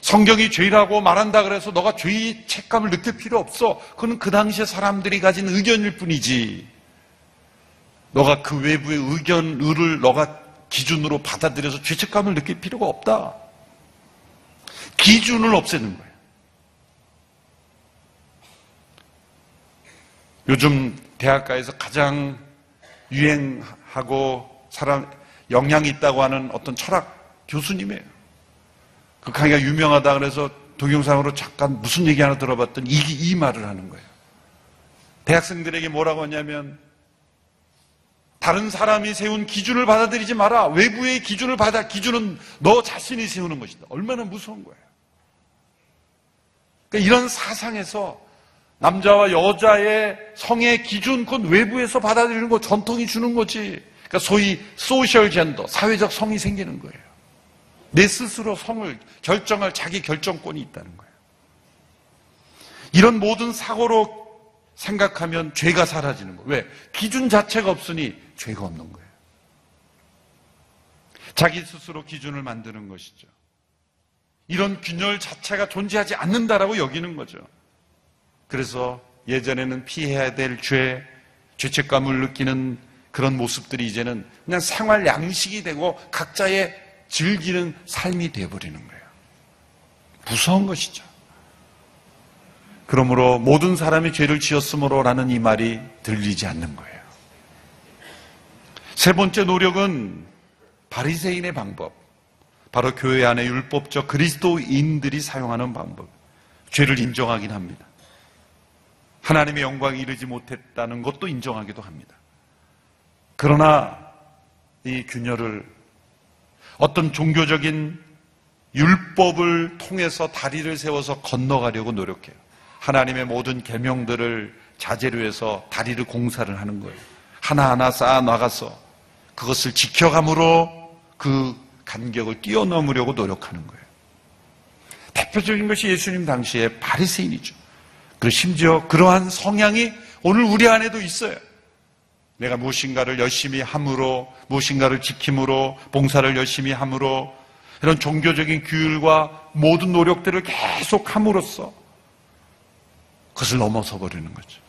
성경이 죄라고 말한다 그래서 너가 죄의 책감을 느낄 필요 없어. 그건 그 당시에 사람들이 가진 의견일 뿐이지. 너가 그 외부의 의견을 너가 기준으로 받아들여서 죄책감을 느낄 필요가 없다. 기준을 없애는 거예요. 요즘 대학가에서 가장 유행하고 영향이 있다고 하는 어떤 철학 교수님이에요. 그 강의가 유명하다 그래서 동영상으로 잠깐 무슨 얘기 하나 들어봤더니 이 말을 하는 거예요. 대학생들에게 뭐라고 하냐면, 다른 사람이 세운 기준을 받아들이지 마라. 외부의 기준을 기준은 너 자신이 세우는 것이다. 얼마나 무서운 거예요. 그러니까 이런 사상에서 남자와 여자의 성의 기준, 그건 외부에서 받아들이는 거, 전통이 주는 거지. 그러니까 소위 소셜 젠더, 사회적 성이 생기는 거예요. 내 스스로 성을 결정할 자기 결정권이 있다는 거예요. 이런 모든 사고로 생각하면 죄가 사라지는 거예요. 왜? 기준 자체가 없으니 죄가 없는 거예요. 자기 스스로 기준을 만드는 것이죠. 이런 균열 자체가 존재하지 않는다라고 여기는 거죠. 그래서 예전에는 피해야 될 죄책감을 느끼는 그런 모습들이 이제는 그냥 생활 양식이 되고 각자의 즐기는 삶이 되어버리는 거예요. 무서운 것이죠. 그러므로 모든 사람이 죄를 지었으므로라는 이 말이 들리지 않는 거예요. 세 번째 노력은 바리새인의 방법, 바로 교회 안에 율법적 그리스도인들이 사용하는 방법. 죄를 인정하긴 합니다. 하나님의 영광에 이르지 못했다는 것도 인정하기도 합니다. 그러나 이 균열을 어떤 종교적인 율법을 통해서 다리를 세워서 건너가려고 노력해요. 하나님의 모든 계명들을 자제로 해서 다리를 공사를 하는 거예요. 하나하나 쌓아 나가서 그것을 지켜감으로 그 간격을 뛰어넘으려고 노력하는 거예요. 대표적인 것이 예수님 당시의 바리새인이죠. 그리고 심지어 그러한 성향이 오늘 우리 안에도 있어요. 내가 무엇인가를 열심히 함으로, 무엇인가를 지킴으로, 봉사를 열심히 함으로, 이런 종교적인 규율과 모든 노력들을 계속 함으로써 그것을 넘어서 버리는 거죠.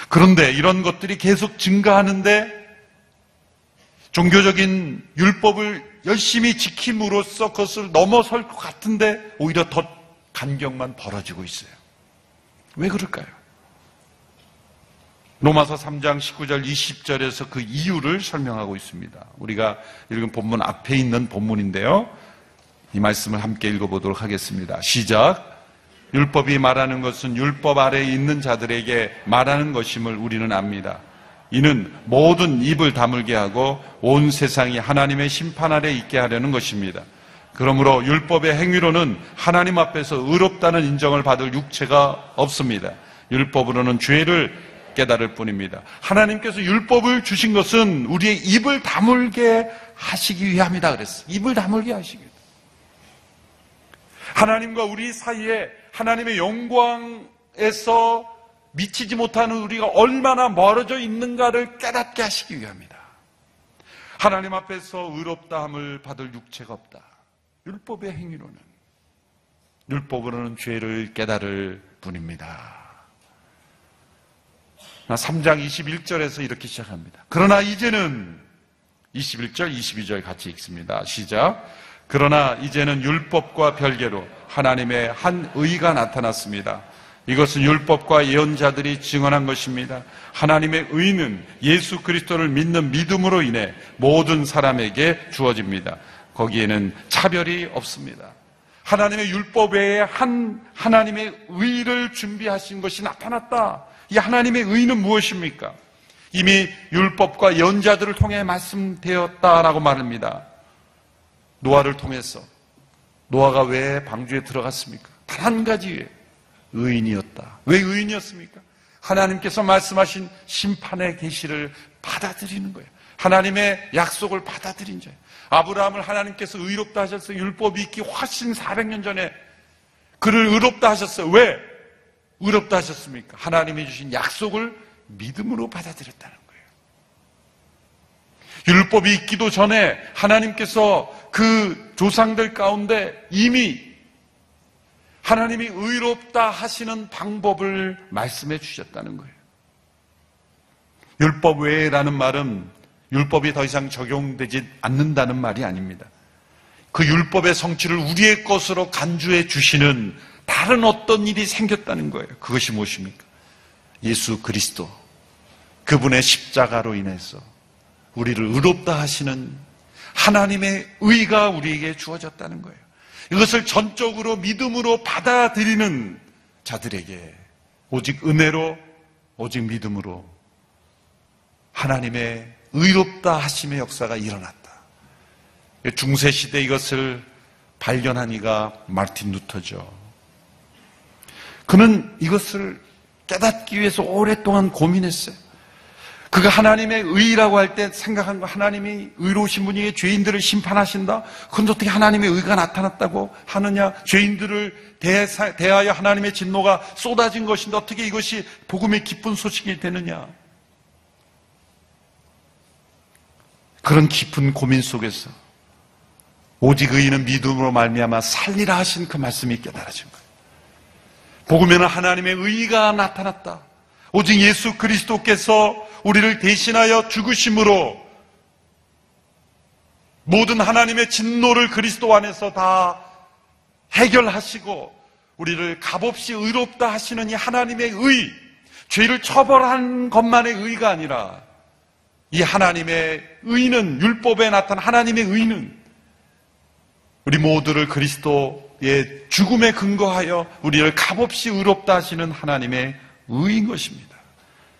그런데 이런 것들이 계속 증가하는데 종교적인 율법을 열심히 지킴으로써 그것을 넘어설 것 같은데 오히려 더 간격만 벌어지고 있어요. 왜 그럴까요? 로마서 3장 19절 20절에서 그 이유를 설명하고 있습니다. 우리가 읽은 본문 앞에 있는 본문인데요. 이 말씀을 함께 읽어보도록 하겠습니다. 시작. 율법이 말하는 것은 율법 아래에 있는 자들에게 말하는 것임을 우리는 압니다. 이는 모든 입을 다물게 하고 온 세상이 하나님의 심판 아래 있게 하려는 것입니다. 그러므로 율법의 행위로는 하나님 앞에서 의롭다는 인정을 받을 육체가 없습니다. 율법으로는 죄를 깨달을 뿐입니다. 하나님께서 율법을 주신 것은 우리의 입을 다물게 하시기 위함이다 그랬어요. 입을 다물게 하시기 위해. 하나님과 우리 사이에 하나님의 영광에서 미치지 못하는 우리가 얼마나 멀어져 있는가를 깨닫게 하시기 위함이다. 하나님 앞에서 의롭다함을 받을 육체가 없다. 율법의 행위로는, 율법으로는 죄를 깨달을 뿐입니다. 3장 21절에서 이렇게 시작합니다. 그러나 이제는 21절, 22절 같이 읽습니다. 시작. 그러나 이제는 율법과 별개로 하나님의 한 의가 나타났습니다. 이것은 율법과 예언자들이 증언한 것입니다. 하나님의 의는 예수 그리스도를 믿는 믿음으로 인해 모든 사람에게 주어집니다. 거기에는 차별이 없습니다. 하나님의 율법 외에 하나님의 의를 준비하신 것이 나타났다. 이 하나님의 의는 무엇입니까? 이미 율법과 연자들을 통해 말씀되었다라고 말합니다. 노아를 통해서. 노아가 왜 방주에 들어갔습니까? 단 한 가지, 의인이었다. 왜 의인이었습니까? 하나님께서 말씀하신 심판의 계시를 받아들이는 거예요. 하나님의 약속을 받아들인 자예요. 아브라함을 하나님께서 의롭다 하셨어요. 율법이 있기 훨씬 400년 전에 그를 의롭다 하셨어요. 왜 의롭다 하셨습니까? 하나님이 주신 약속을 믿음으로 받아들였다는 거예요. 율법이 있기도 전에 하나님께서 그 조상들 가운데 이미 하나님이 의롭다 하시는 방법을 말씀해 주셨다는 거예요. 율법 외에라는 말은 율법이 더 이상 적용되지 않는다는 말이 아닙니다. 그 율법의 성취를 우리의 것으로 간주해 주시는 다른 어떤 일이 생겼다는 거예요. 그것이 무엇입니까? 예수 그리스도, 그분의 십자가로 인해서 우리를 의롭다 하시는 하나님의 의가 우리에게 주어졌다는 거예요. 이것을 전적으로 믿음으로 받아들이는 자들에게 오직 은혜로, 오직 믿음으로 하나님의 의롭다 하심의 역사가 일어났다. 중세시대 이것을 발견한 이가 마르틴 루터죠. 그는 이것을 깨닫기 위해서 오랫동안 고민했어요. 그가 하나님의 의라고 할 때 생각한 거, 하나님이 의로우신 분이 죄인들을 심판하신다? 그건 어떻게 하나님의 의가 나타났다고 하느냐? 죄인들을 대하여 하나님의 진노가 쏟아진 것인데 어떻게 이것이 복음의 기쁜 소식이 되느냐? 그런 깊은 고민 속에서 오직 의인은 믿음으로 말미암아 살리라 하신 그 말씀이 깨달아진 거예요. 복음에는 하나님의 의가 나타났다. 오직 예수 그리스도께서 우리를 대신하여 죽으심으로 모든 하나님의 진노를 그리스도 안에서 다 해결하시고 우리를 값없이 의롭다 하시는 이 하나님의 의, 죄를 처벌한 것만의 의가 아니라 이 하나님의 의는, 율법에 나타난 하나님의 의는 우리 모두를 그리스도의 죽음에 근거하여 우리를 값없이 의롭다 하시는 하나님의 의인 것입니다.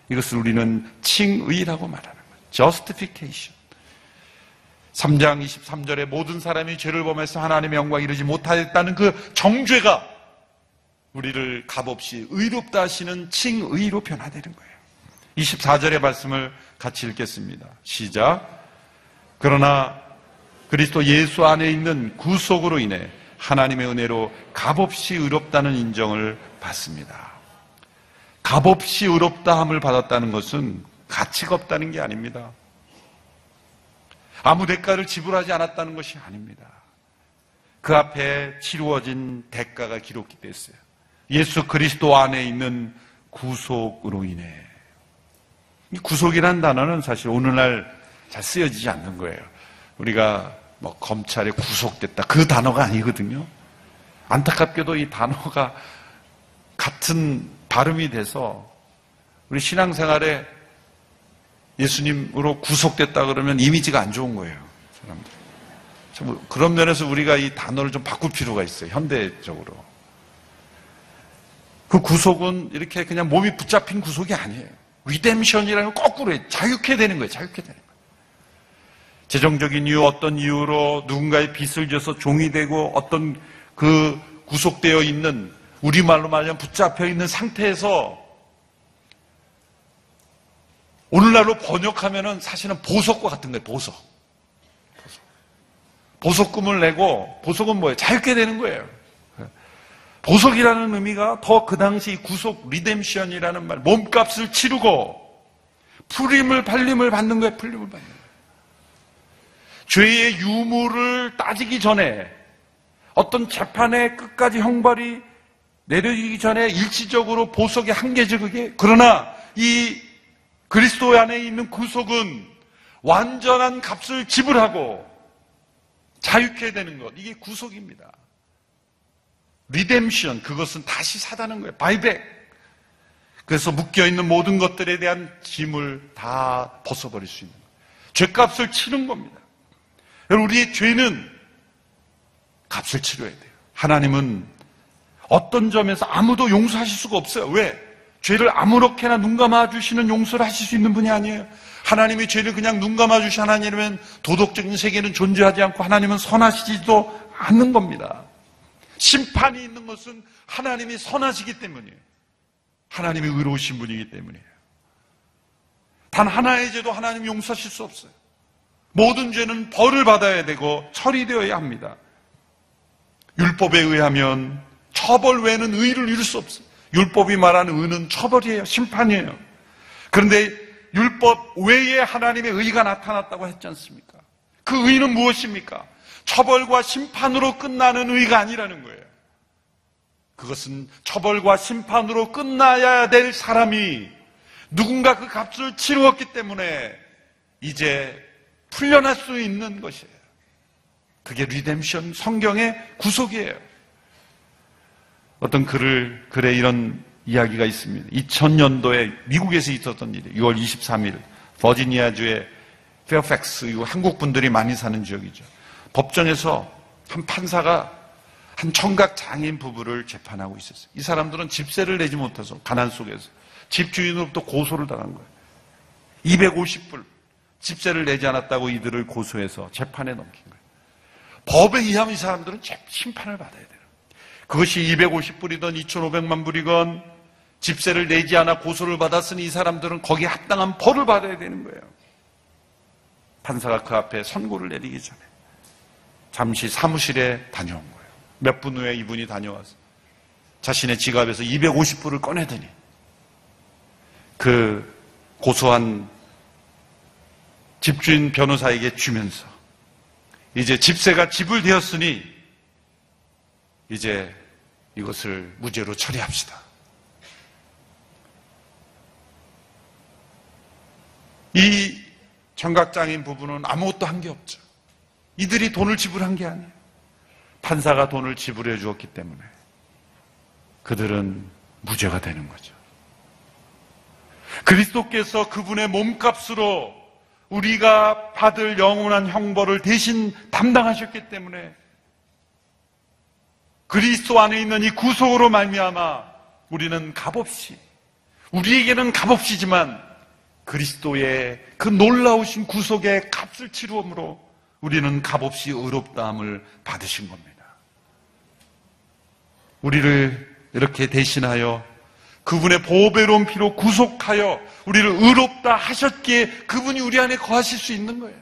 이것을 우리는 칭의라고 말하는 거예요. Justification. 3장 23절에 모든 사람이 죄를 범해서 하나님의 영광에 이르지 못하였다는 그 정죄가 우리를 값없이 의롭다 하시는 칭의로 변화되는 거예요. 24절의 말씀을 같이 읽겠습니다. 시작. 그러나 그리스도 예수 안에 있는 구속으로 인해 하나님의 은혜로 값없이 의롭다는 인정을 받습니다. 값없이 의롭다함을 받았다는 것은 가치가 없다는 게 아닙니다. 아무 대가를 지불하지 않았다는 것이 아닙니다. 그 앞에 치루어진 대가가 기록되어 있어요. 예수 그리스도 안에 있는 구속으로 인해. 이 구속이라는 단어는 사실 오늘날 잘 쓰여지지 않는 거예요. 우리가 검찰에 구속됐다, 그 단어가 아니거든요. 안타깝게도 이 단어가 같은 발음이 돼서 우리 신앙생활에 예수님으로 구속됐다 그러면 이미지가 안 좋은 거예요, 사람들. 참 그런 면에서 우리가 이 단어를 좀 바꿀 필요가 있어요, 현대적으로. 그 구속은 이렇게 그냥 몸이 붙잡힌 구속이 아니에요. 리뎀션이라는 건 거꾸로 해요. 자유케 되는 거예요, 자유케 되는 거예요. 재정적인 이유, 어떤 이유로 누군가의 빚을 져서 종이 되고 어떤 그 구속되어 있는, 우리말로 말하면 붙잡혀 있는 상태에서 오늘날로 번역하면은 사실은 보석과 같은 거예요, 보석. 보석금을 내고, 보석은 뭐예요? 자유케 되는 거예요. 보석이라는 의미가 더 그 당시 구속, 리뎀션이라는 말, 몸값을 치르고 풀림을, 팔림을 받는 거예요, 풀림을 받는 거예요. 죄의 유무를 따지기 전에, 어떤 재판의 끝까지 형벌이 내려지기 전에 일시적으로 보석의 한계적이게, 그러나 이 그리스도 안에 있는 구속은 완전한 값을 지불하고 자유케 되는 것, 이게 구속입니다. 리뎀션, 그것은 다시 사다는 거예요. 바이백. 그래서 묶여있는 모든 것들에 대한 짐을 다 벗어버릴 수 있는 거예요. 죄값을 치는 겁니다. 여러분, 우리의 죄는 값을 치러야 돼요. 하나님은 어떤 점에서 아무도 용서하실 수가 없어요. 왜? 죄를 아무렇게나 눈 감아주시는 용서를 하실 수 있는 분이 아니에요. 하나님이 죄를 그냥 눈 감아주시 하나님이면 도덕적인 세계는 존재하지 않고 하나님은 선하시지도 않는 겁니다. 심판이 있는 것은 하나님이 선하시기 때문이에요. 하나님이 의로우신 분이기 때문이에요. 단 하나의 죄도 하나님이 용서하실 수 없어요. 모든 죄는 벌을 받아야 되고 처리되어야 합니다. 율법에 의하면 처벌 외에는 의를 이룰 수 없어요. 율법이 말하는 의는 처벌이에요. 심판이에요. 그런데 율법 외에 하나님의 의가 나타났다고 했지 않습니까? 그 의는 무엇입니까? 처벌과 심판으로 끝나는 의가 아니라는 거예요. 그것은 처벌과 심판으로 끝나야 될 사람이 누군가 그 값을 치루었기 때문에 이제 풀려날 수 있는 것이에요. 그게 리뎀션, 성경의 구속이에요. 어떤 글에 이런 이야기가 있습니다. 2000년도에 미국에서 있었던 일이에요. 6월 23일 버지니아주의 페어팩스, 이거 한국 분들이 많이 사는 지역이죠. 법정에서 한 판사가 한 청각 장애인 부부를 재판하고 있었어요. 이 사람들은 집세를 내지 못해서 가난 속에서 집주인으로부터 고소를 당한 거예요. 250불 집세를 내지 않았다고 이들을 고소해서 재판에 넘긴 거예요. 법에 의하면 이 사람들은 심판을 받아야 돼요. 그것이 250불이든 2,500만 불이건 집세를 내지 않아 고소를 받았으니 이 사람들은 거기에 합당한 벌을 받아야 되는 거예요. 판사가 그 앞에 선고를 내리기 전에 잠시 사무실에 다녀온 거예요. 몇 분 후에 이분이 다녀와서 자신의 지갑에서 250불을 꺼내더니 그 고소한 집주인 변호사에게 주면서 이제 집세가 지불되었으니 이제 이것을 무죄로 처리합시다. 이 청각장애인 부부는 아무것도 한 게 없죠. 이들이 돈을 지불한 게 아니에요. 판사가 돈을 지불해 주었기 때문에 그들은 무죄가 되는 거죠. 그리스도께서 그분의 몸값으로 우리가 받을 영원한 형벌을 대신 담당하셨기 때문에 그리스도 안에 있는 이 구속으로 말미암아 우리는 값없이, 우리에게는 값없이지만 그리스도의 그 놀라우신 구속의 값을 치루므로 우리는 값없이 의롭다함을 받으신 겁니다. 우리를 이렇게 대신하여 그분의 보배로운 피로 구속하여 우리를 의롭다 하셨기에 그분이 우리 안에 거하실 수 있는 거예요.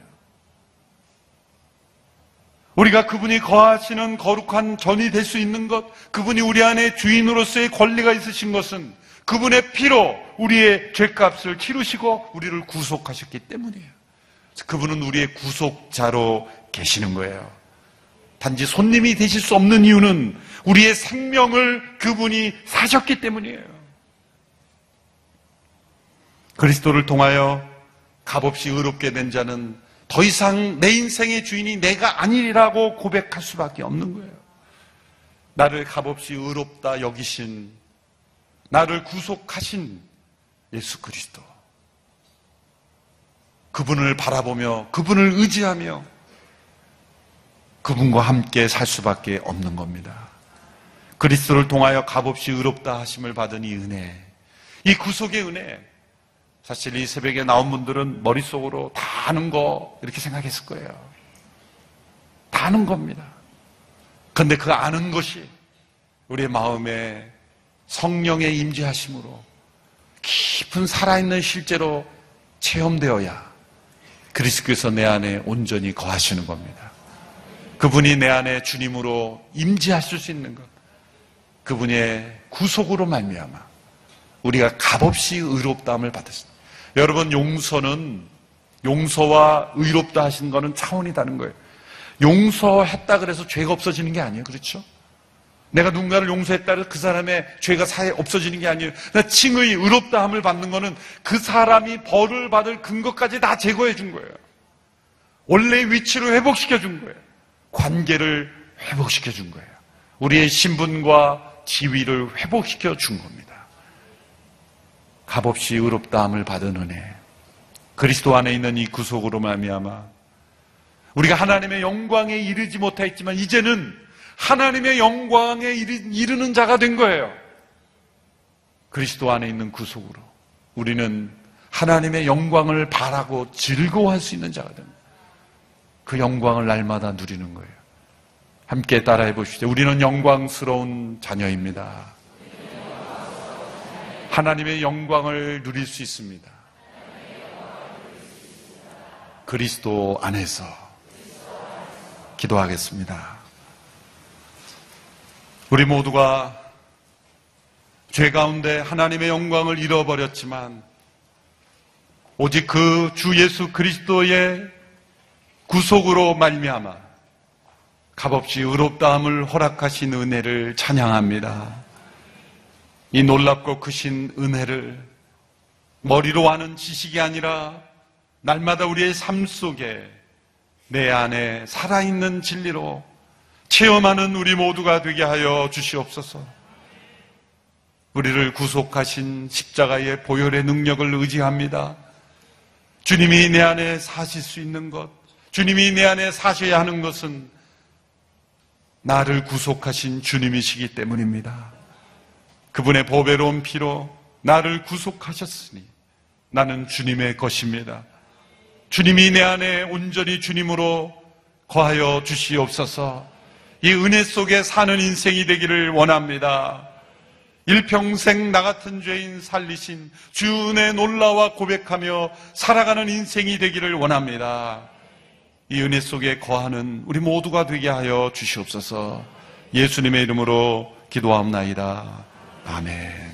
우리가 그분이 거하시는 거룩한 전이 될 수 있는 것, 그분이 우리 안에 주인으로서의 권리가 있으신 것은 그분의 피로 우리의 죄값을 치르시고 우리를 구속하셨기 때문이에요. 그분은 우리의 구속자로 계시는 거예요. 단지 손님이 되실 수 없는 이유는 우리의 생명을 그분이 사셨기 때문이에요. 그리스도를 통하여 값없이 의롭게 된 자는 더 이상 내 인생의 주인이 내가 아니라고 고백할 수밖에 없는 거예요. 나를 값없이 의롭다 여기신, 나를 구속하신 예수 그리스도, 그분을 바라보며 그분을 의지하며 그분과 함께 살 수밖에 없는 겁니다. 그리스도를 통하여 값없이 의롭다 하심을 받은 이 은혜, 이 구속의 은혜, 사실 이 새벽에 나온 분들은 머릿속으로 다 아는 거 이렇게 생각했을 거예요. 다 아는 겁니다. 그런데 그 아는 것이 우리의 마음에 성령의 임재하심으로 깊은 살아있는 실제로 체험되어야 그리스도께서 내 안에 온전히 거하시는 겁니다. 그분이 내 안에 주님으로 임재하실 수 있는 것, 그분의 구속으로 말미암아 우리가 값없이 의롭다함을 받았습니다. 여러분, 용서와 의롭다 하신 거는 차원이 다른 거예요. 용서했다 그래서 죄가 없어지는 게 아니에요. 그렇죠? 내가 누군가를 용서했다 그래서 그 사람의 죄가 사에 없어지는 게 아니에요. 칭의 의롭다함을 받는 거는 그 사람이 벌을 받을 근거까지 다 제거해 준 거예요. 원래의 위치를 회복시켜 준 거예요. 관계를 회복시켜 준 거예요. 우리의 신분과 지위를 회복시켜 준 겁니다. 값없이 의롭다함을 받은 은혜, 그리스도 안에 있는 이 구속으로 말미암아 우리가 하나님의 영광에 이르지 못했지만 이제는 하나님의 영광에 이르는 자가 된 거예요. 그리스도 안에 있는 구속으로 우리는 하나님의 영광을 바라고 즐거워할 수 있는 자가 됩니다. 그 영광을 날마다 누리는 거예요. 함께 따라해 보시죠. 우리는 영광스러운 자녀입니다. 하나님의 영광을 누릴 수 있습니다. 그리스도 안에서. 기도하겠습니다. 우리 모두가 죄 가운데 하나님의 영광을 잃어버렸지만 오직 그 주 예수 그리스도의 구속으로 말미암아 값없이 의롭다함을 허락하신 은혜를 찬양합니다. 이 놀랍고 크신 은혜를 머리로 아는 지식이 아니라 날마다 우리의 삶 속에 내 안에 살아있는 진리로 체험하는 우리 모두가 되게 하여 주시옵소서. 우리를 구속하신 십자가의 보혈의 능력을 의지합니다. 주님이 내 안에 사실 수 있는 것, 주님이 내 안에 사셔야 하는 것은 나를 구속하신 주님이시기 때문입니다. 그분의 보배로운 피로 나를 구속하셨으니 나는 주님의 것입니다. 주님이 내 안에 온전히 주님으로 거하여 주시옵소서. 이 은혜 속에 사는 인생이 되기를 원합니다. 일평생 나 같은 죄인 살리신 주 은혜 놀라와 고백하며 살아가는 인생이 되기를 원합니다. 이 은혜 속에 거하는 우리 모두가 되게 하여 주시옵소서. 예수님의 이름으로 기도하옵나이다. 아멘.